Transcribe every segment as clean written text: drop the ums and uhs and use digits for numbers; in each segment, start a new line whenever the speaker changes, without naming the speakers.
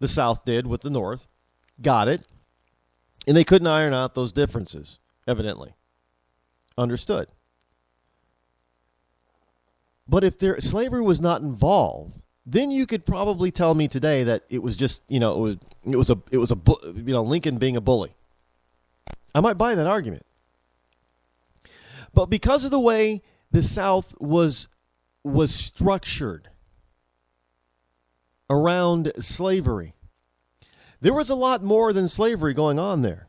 The South did with the North. Got it. And they couldn't iron out those differences, evidently. Understood. But if slavery was not involved, then you could probably tell me today that it was just, Lincoln being a bully. I might buy that argument. But because of the way the South was structured around slavery, there was a lot more than slavery going on there.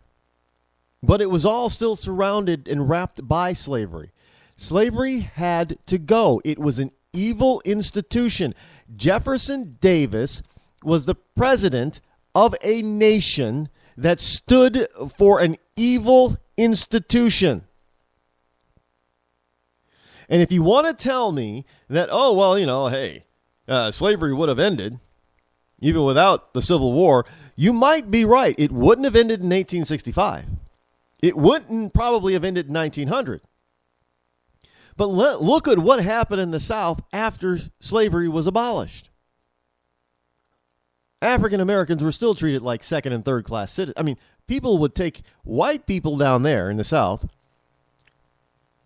But it was all still surrounded and wrapped by slavery. Slavery had to go. It was an evil institution. Jefferson Davis was the president of a nation that stood for an evil institution. And if you want to tell me that, slavery would have ended even without the Civil War, you might be right. It wouldn't have ended in 1865. It wouldn't probably have ended in 1900. But look at what happened in the South after slavery was abolished. African Americans were still treated like second and third class citizens. I mean, people would take white people down there in the South,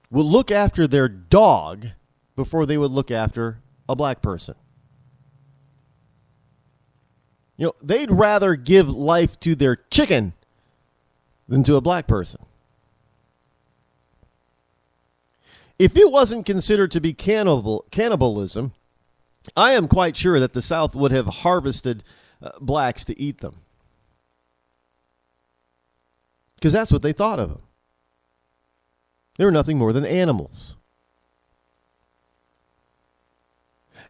would look after their dog before they would look after a black person. They'd rather give life to their chicken than to a black person. If it wasn't considered to be cannibalism, I am quite sure that the South would have harvested blacks to eat them. Because that's what they thought of them. They were nothing more than animals.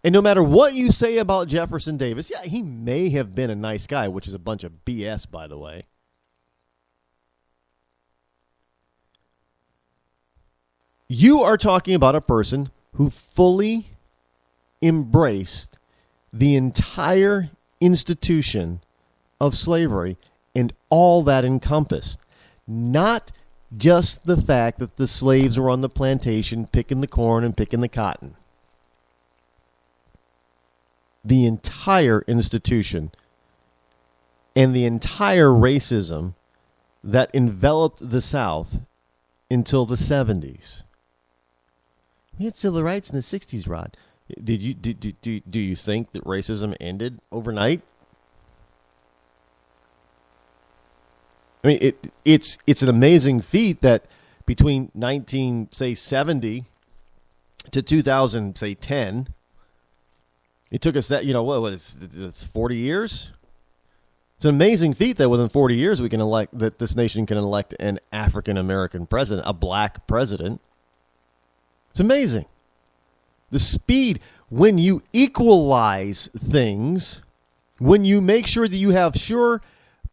And no matter what you say about Jefferson Davis, yeah, he may have been a nice guy, which is a bunch of BS, by the way. You are talking about a person who fully embraced the entire institution of slavery and all that encompassed. Not just the fact that the slaves were on the plantation picking the corn and picking the cotton. The entire institution and the entire racism that enveloped the South until the 70s. We had civil rights in the 60s, Rod. Do you think that racism ended overnight? I mean, it's an amazing feat that between 1970 to 2010, it took us it's 40 years. It's an amazing feat that within 40 years that this nation can elect an African American president, a black president. It's amazing. The speed, when you equalize things, when you make sure that you have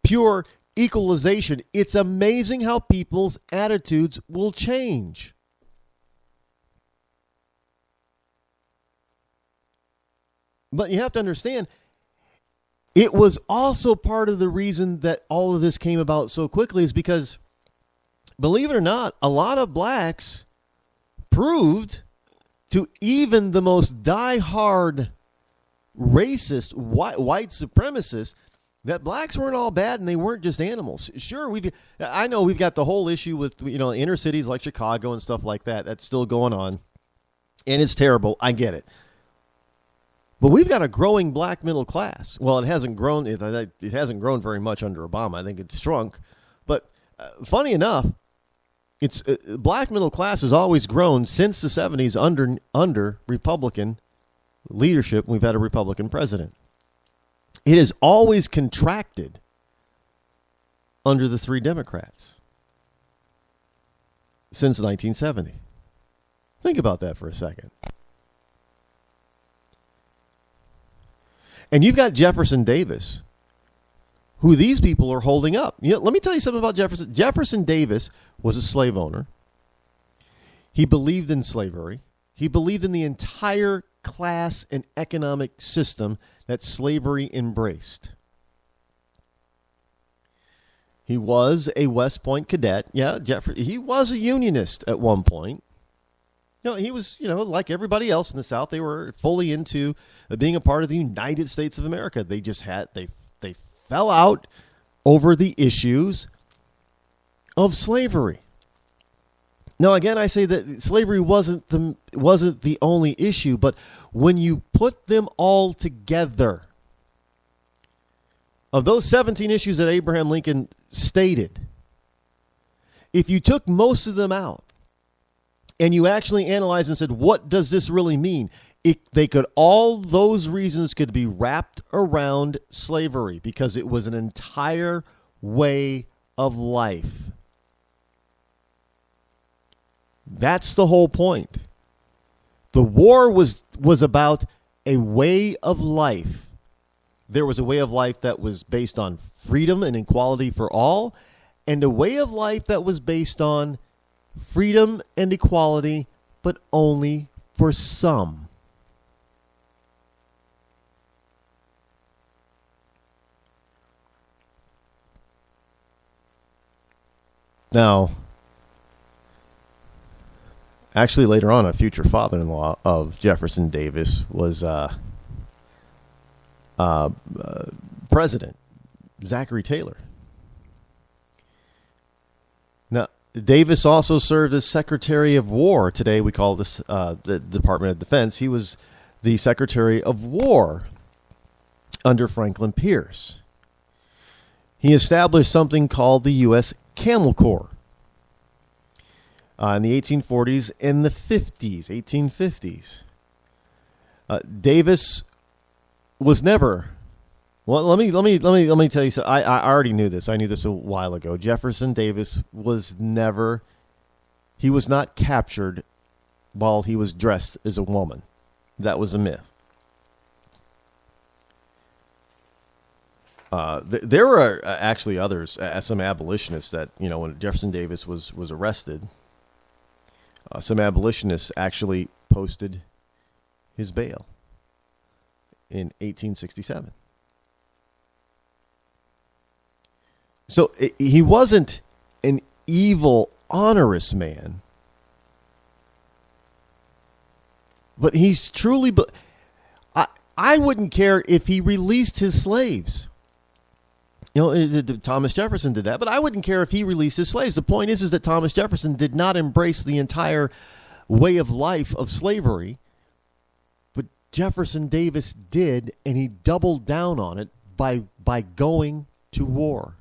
pure equalization, it's amazing how people's attitudes will change. But you have to understand, it was also part of the reason that all of this came about so quickly is because, believe it or not, a lot of blacks proved to even the most die-hard racist white supremacists that blacks weren't all bad and they weren't just animals. Sure, I know we've got the whole issue with inner cities like Chicago and stuff like that. That's still going on, and it's terrible. I get it, but we've got a growing black middle class. Well, it hasn't grown. It hasn't grown very much under Obama. I think it's shrunk. But funny enough, it's black middle class has always grown since the 70s under Republican leadership. We've had a Republican president. It has always contracted under the three Democrats since 1970. Think about that for a second. And you've got Jefferson Davis, who these people are holding up. Let me tell you something about Jefferson. Jefferson Davis was a slave owner. He believed in slavery. He believed in the entire class and economic system that slavery embraced. He was a West Point cadet. Yeah, he was a Unionist at one point. He was, like everybody else in the South, they were fully into being a part of the United States of America. They They fell out over the issues of slavery. Now, again, I say that slavery wasn't the only issue, but when you put them all together, of those 17 issues that Abraham Lincoln stated, if you took most of them out and you actually analyzed and said, what does this really mean? All those reasons could be wrapped around slavery because it was an entire way of life. That's the whole point. The war was about a way of life. There was a way of life that was based on freedom and equality for all, and a way of life that was based on freedom and equality, but only for some. Now, actually later on, a future father-in-law of Jefferson Davis was President Zachary Taylor. Now, Davis also served as Secretary of War. Today we call this the Department of Defense. He was the Secretary of War under Franklin Pierce. He established something called the U.S. Camel Corps in the 1840s and the 1850s. Davis was never. Well, let me tell you something. I already knew this. I knew this a while ago. Jefferson Davis was never. He was not captured while he was dressed as a woman. That was a myth. There were actually others, some abolitionists that, when Jefferson Davis was arrested, some abolitionists actually posted his bail in 1867. So he wasn't an evil, onerous man, but he's truly. I wouldn't care if he released his slaves. Thomas Jefferson did that, but I wouldn't care if he released his slaves. The point is that Thomas Jefferson did not embrace the entire way of life of slavery, but Jefferson Davis did, and he doubled down on it by going to war.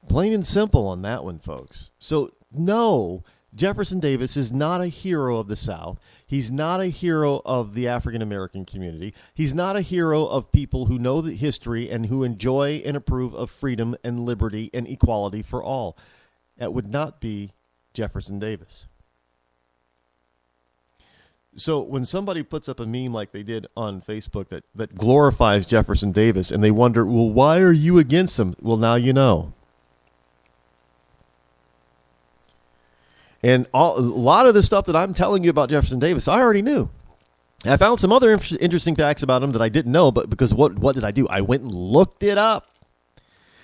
Plain and simple on that one, folks. So, no, Jefferson Davis is not a hero of the South. He's not a hero of the African-American community. He's not a hero of people who know the history and who enjoy and approve of freedom and liberty and equality for all. That would not be Jefferson Davis. So when somebody puts up a meme like they did on Facebook that glorifies Jefferson Davis and they wonder, well, why are you against him? Well, now you know. And a lot of the stuff that I'm telling you about Jefferson Davis, I already knew. I found some other interesting facts about him that I didn't know, but because what did I do? I went and looked it up.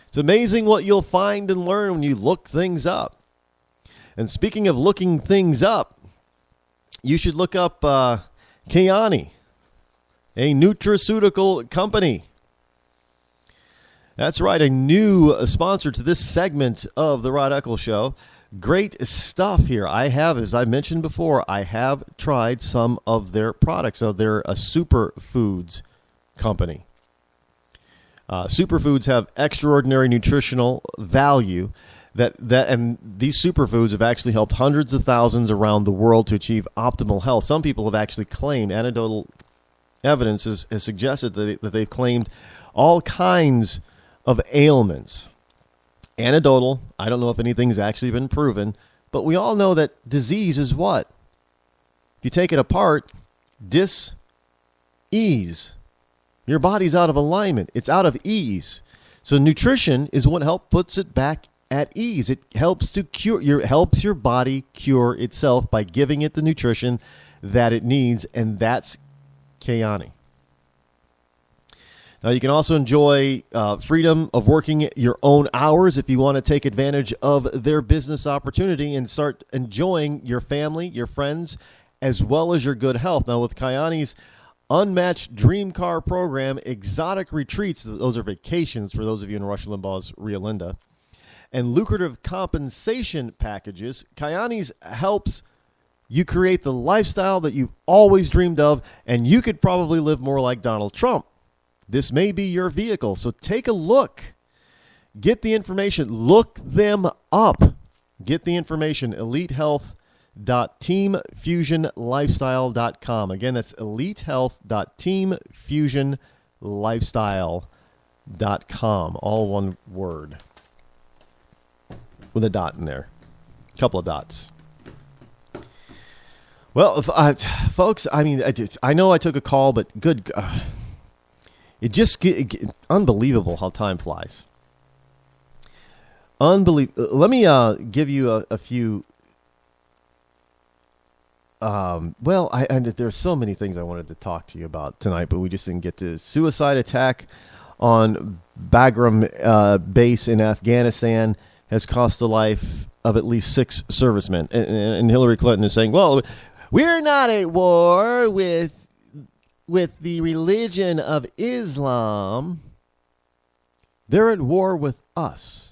It's amazing what you'll find and learn when you look things up. And speaking of looking things up, you should look up Kayani, a nutraceutical company. That's right, a new sponsor to this segment of the Rod Eccles Show. Great stuff here. I have, as I mentioned before, I have tried some of their products. So they're a superfoods company. Superfoods have extraordinary nutritional value and these superfoods have actually helped hundreds of thousands around the world to achieve optimal health. Some people have actually claimed, anecdotal evidence has suggested that they've claimed all kinds of ailments. Anecdotal, I don't know if anything's actually been proven, but we all know that disease is what? If you take it apart, dis-ease. Your body's out of alignment. It's out of ease. So nutrition is what puts it back at ease. It helps helps your body cure itself by giving it the nutrition that it needs, and that's Kayani. Now, you can also enjoy freedom of working your own hours if you want to take advantage of their business opportunity and start enjoying your family, your friends, as well as your good health. Now, with Kayani's unmatched dream car program, exotic retreats, those are vacations for those of you in Rush Limbaugh's Rio Linda, and lucrative compensation packages, Kyani's helps you create the lifestyle that you've always dreamed of, and you could probably live more like Donald Trump. This may be your vehicle, so take a look. Get the information. Look them up. Get the information. elitehealth.teamfusionlifestyle.com. Again, that's elitehealth.teamfusionlifestyle.com. All one word with a dot in there. A couple of dots. Well, folks, I mean, I know I took a call, but good. It just unbelievable how time flies. Unbelievable. Let me give you a few. There's so many things I wanted to talk to you about tonight, but we just didn't get to. Suicide attack on Bagram base in Afghanistan has cost the life of at least 6 servicemen. And Hillary Clinton is saying, well, we're not at war with the religion of Islam. They're at war with us.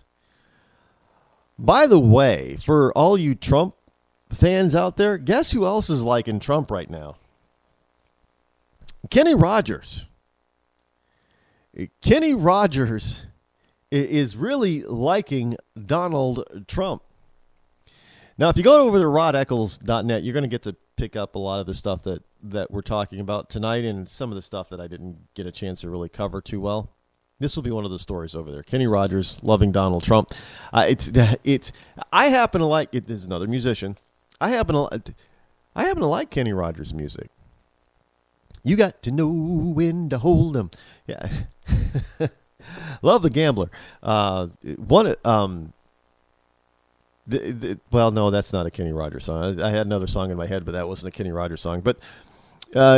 By the way, for all you Trump fans out there, guess who else is liking Trump right now? Kenny Rogers. Kenny Rogers is really liking Donald Trump. Now, if you go over to rodeccles.net, you're going to get to pick up a lot of the stuff that we're talking about tonight and some of the stuff that I didn't get a chance to really cover too well. This will be one of the stories over there. Kenny Rogers loving Donald Trump. I happen to like it. There's another musician. I happen to like Kenny Rogers' music. You got to know when to hold 'em. Yeah. Love the Gambler. Well, no, that's not a Kenny Rogers song. I had another song in my head, but that wasn't a Kenny Rogers song. But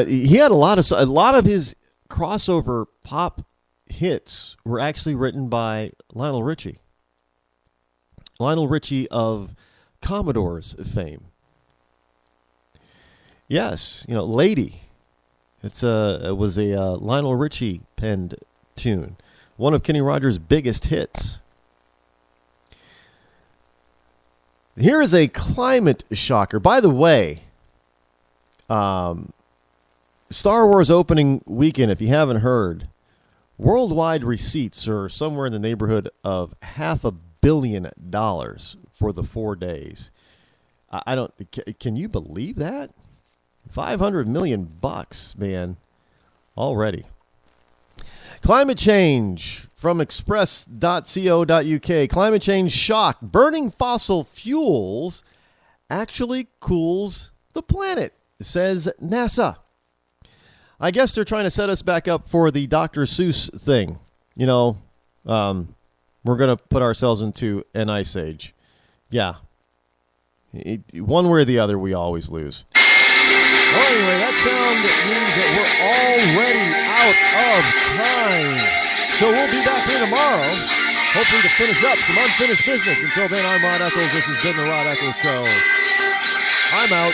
he had a lot of his crossover pop hits were actually written by Lionel Richie. Lionel Richie of Commodore's fame. Yes, Lady. It was a Lionel Richie penned tune. One of Kenny Rogers' biggest hits. Here is a climate shocker. By the way, Star Wars opening weekend, if you haven't heard, worldwide receipts are somewhere in the neighborhood of $500 million for the 4 days. Can you believe that? $500 million, man, already. Climate change from express.co.uk. Climate change shock. Burning fossil fuels actually cools the planet, says NASA. I guess they're trying to set us back up for the Dr. Seuss thing. We're going to put ourselves into an ice age. Yeah. One way or the other, we always lose. Well, anyway, that sound means that we're already out of time. So we'll be back here tomorrow, hopefully to finish up some unfinished business. Until then, I'm Rod Eccles. This has been the Rod Eccles Show. I'm out.